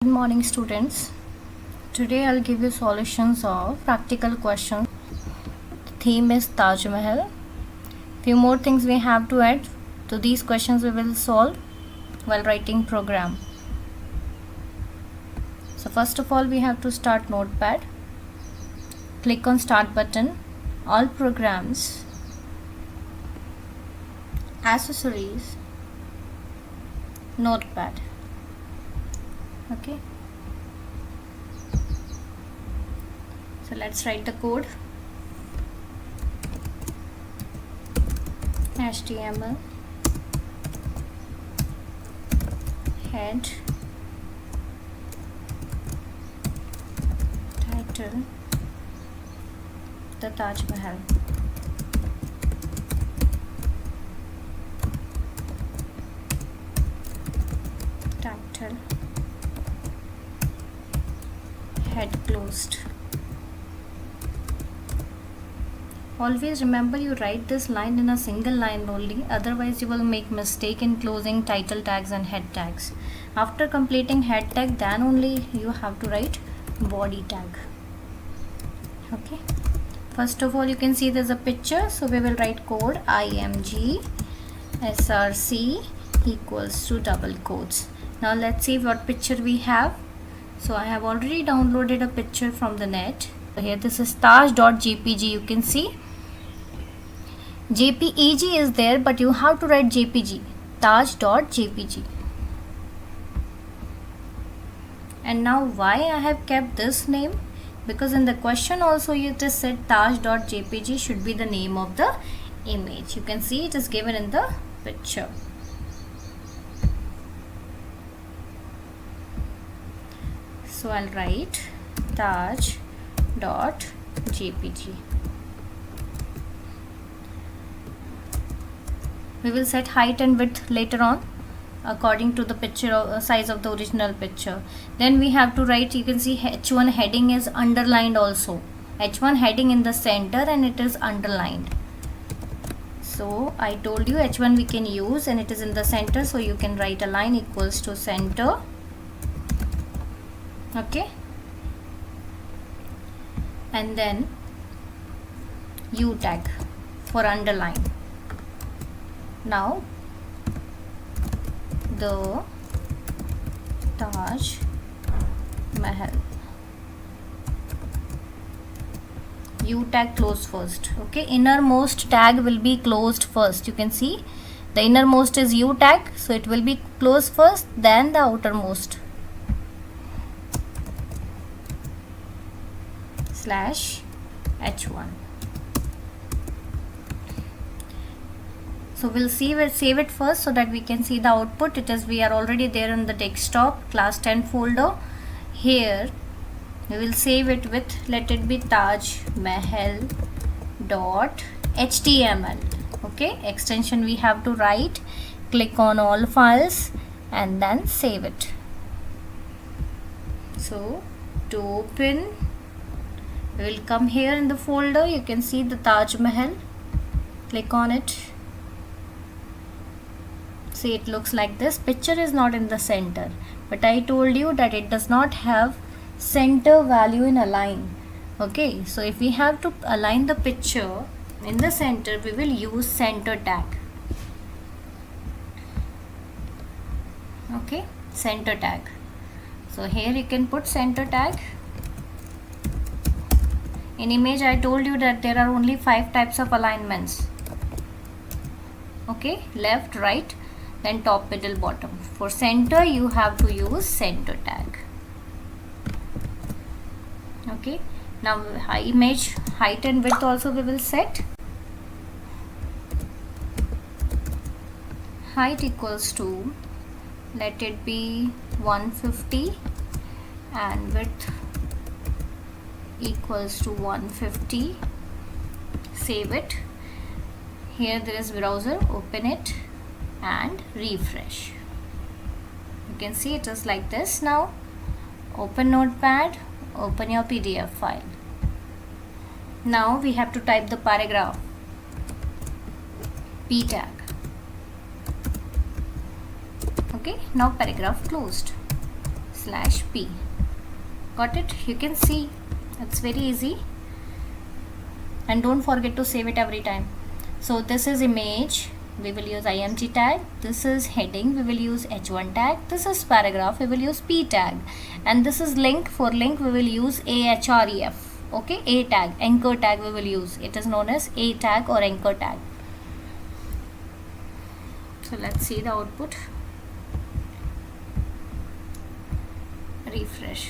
Good morning students. Today I'll give you solutions of practical questions. The theme is Taj Mahal. Few more things we have to add to these questions we will solve while writing program. So first of all we have to start Notepad. Click on start button, all programs, accessories, Notepad. Okay, so let's write the code. HTML head title the Taj Mahal. Title head closed. Always remember you write this line in a single line only, otherwise you will make mistake in closing title tags and head tags. After completing head tag, then only you have to write body tag. Okay, first of all you can see there's a picture, so we will write code img src equals to double quotes. Now let's see what picture we have. So I have already downloaded a picture from the net. Here this is taj.jpg. You can see JPEG is there, but you have to write JPG, taj.jpg. And now why I have kept this name? Because in the question also it is said taj.jpg should be the name of the image. You can see it is given in the picture. So I'll write taj.jpg. We will set height and width later on according to the picture or size of the original picture. Then we have to write, you can see h1 heading is underlined also. H1 heading in the center and it is underlined. So I told you h1 we can use and it is in the center, so you can write a line equals to center. Okay, and then U tag for underline. Now the Taj Mahal, U tag close first. Okay, innermost tag will be closed first. You can see the innermost is U tag, so it will be closed first, then the outermost. Slash h1. So we'll save it first so that we can see the output. It is, we are already there on the desktop class 10 folder. Here we will save it with, let it be Taj Mahal dot html. Okay, extension we have to write. Click on all files and then save it. So to open, we will come here in the folder. You can see the Taj Mahal. Click on it. See, it looks like this. Picture is not in the center, but I told you that it does not have center value in align. Okay, so if we have to align the picture in the center, we will use center tag. Okay, center tag. So here you can put center tag. In image I told you that there are only 5 types of alignments. Okay, left, right, then top, middle, bottom. For center you have to use center tag. Okay, now image height and width also we will set. Height equals to, let it be 150 and width equals to 150. Save it. Here there is browser, open it and refresh. You can see it is like this. Now open Notepad, open your PDF file. Now we have to type the paragraph. P tag. Okay, now paragraph closed. /p. Got it? You can see it's very easy, and don't forget to save it every time. So this is image, we will use img tag. This is heading, we will use h1 tag. This is paragraph, we will use p tag, and this is link. For link we will use ahref. Okay, a tag, anchor tag we will use. It is known as a tag or anchor tag. So let's see the output. Refresh.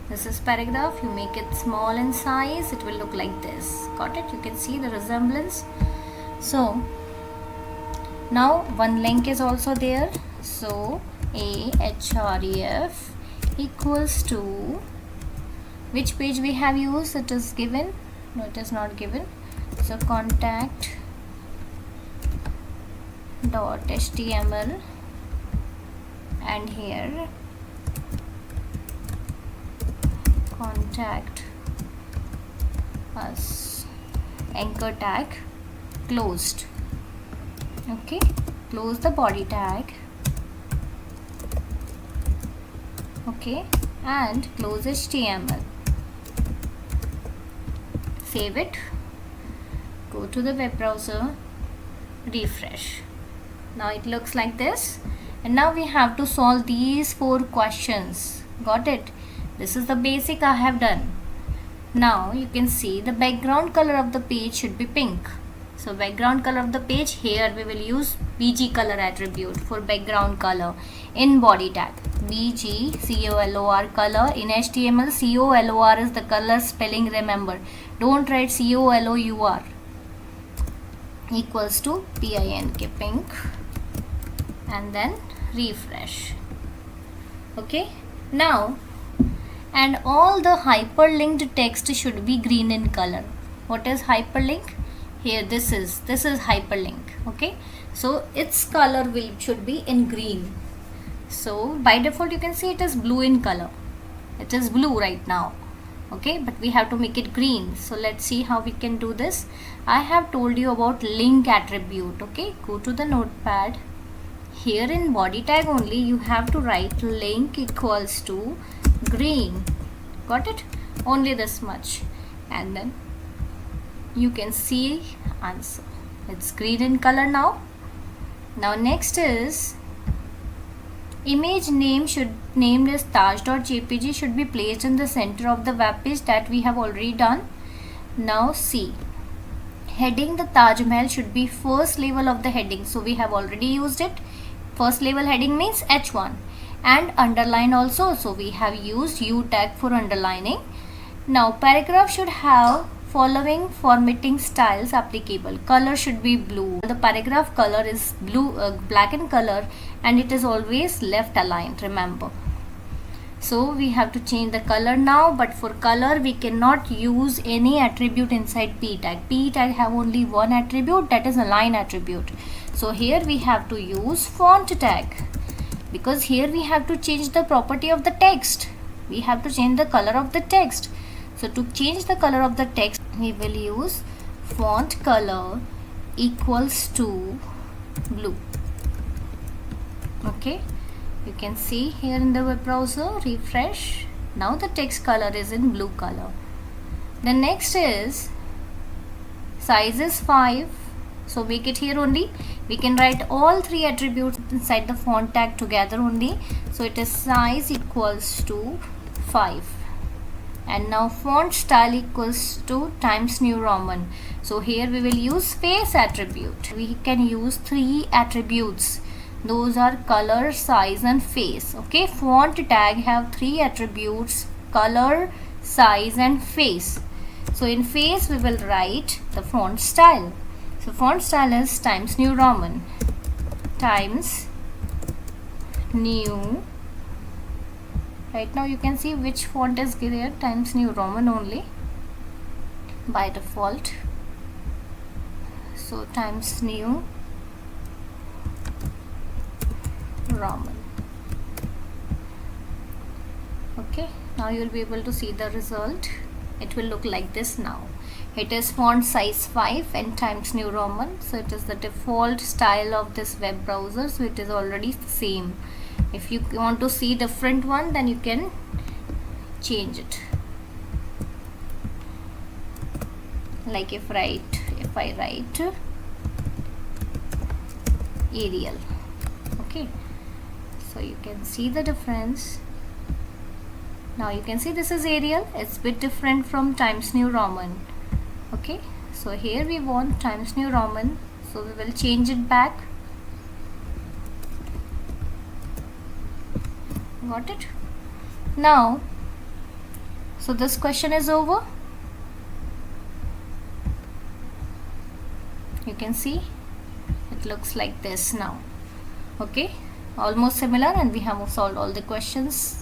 This is paragraph. You make it small in size, it will look like this. Got it? You can see the resemblance. So now one link is also there. So ahref equals to which page we have used. It is given. No, it is not given. So contact .html, and here contact us, anchor tag closed. Okay, close the body tag. Okay, and close HTML. Save it, go to the web browser, refresh. Now it looks like this, and now we have to solve these 4 questions. Got it? This is the basic I have done. Now you can see the background color of the page should be pink. So background color of the page, here we will use bg color attribute for background color in body tag. bg color color. In HTML color is the color spelling, remember. Don't write color. Equals to pink, and then refresh. Okay, now, and all the hyperlinked text should be green in color. What is hyperlink? Here this is hyperlink. Okay, so its color should be in green. So by default you can see it is blue in color. It is blue right now. Okay, but we have to make it green. So let's see how we can do this. I have told you about link attribute. Okay, go to the notepad. Here in body tag only you have to write link equals to green. Got it? Only this much, and then you can see answer. It's green in color now. Now next is image name should named as taj.jpg should be placed in the center of the web page. That we have already done. Now see, heading, the Taj Mahal should be first level of the heading. So we have already used it. First level heading means h1, and underline also. So we have used u tag for underlining. Now paragraph should have following formatting styles applicable. Color should be blue. The paragraph color is blue, black in color, and it is always left aligned, remember. So we have to change the color now, but for color we cannot use any attribute inside p tag. P tag have only one attribute, that is align attribute. So here we have to use font tag, because here we have to change the property of the text. We have to change the color of the text. So to change the color of the text, we will use font color equals to blue. Okay, you can see here in the web browser, refresh. Now the text color is in blue color. The next is size is 5. So make it here only. We can write all 3 attributes inside the font tag together only. So it is size equals to 5. And now font style equals to Times New Roman. So here we will use space attribute. We can use 3 attributes. Those are color, size and face. Okay, font tag have 3 attributes: color, size and face. So in face we will write the font style. So font style is Times New Roman. Times New. Right now you can see which font is there, Times New Roman only by default. So Times New Roman. Okay, now you will be able to see the result. It will look like this now. It is font size 5 and Times New Roman. So it is the default style of this web browser. So it is already the same. If you want to see different one, then you can change it. Like if I write Arial, okay, so you can see the difference. Now you can see this is Arial. It's a bit different from Times New Roman. Okay, so here we want Times New Roman, so we will change it back. Got it? Now, so this question is over. You can see it looks like this now. Okay, almost similar, and we have solved all the questions.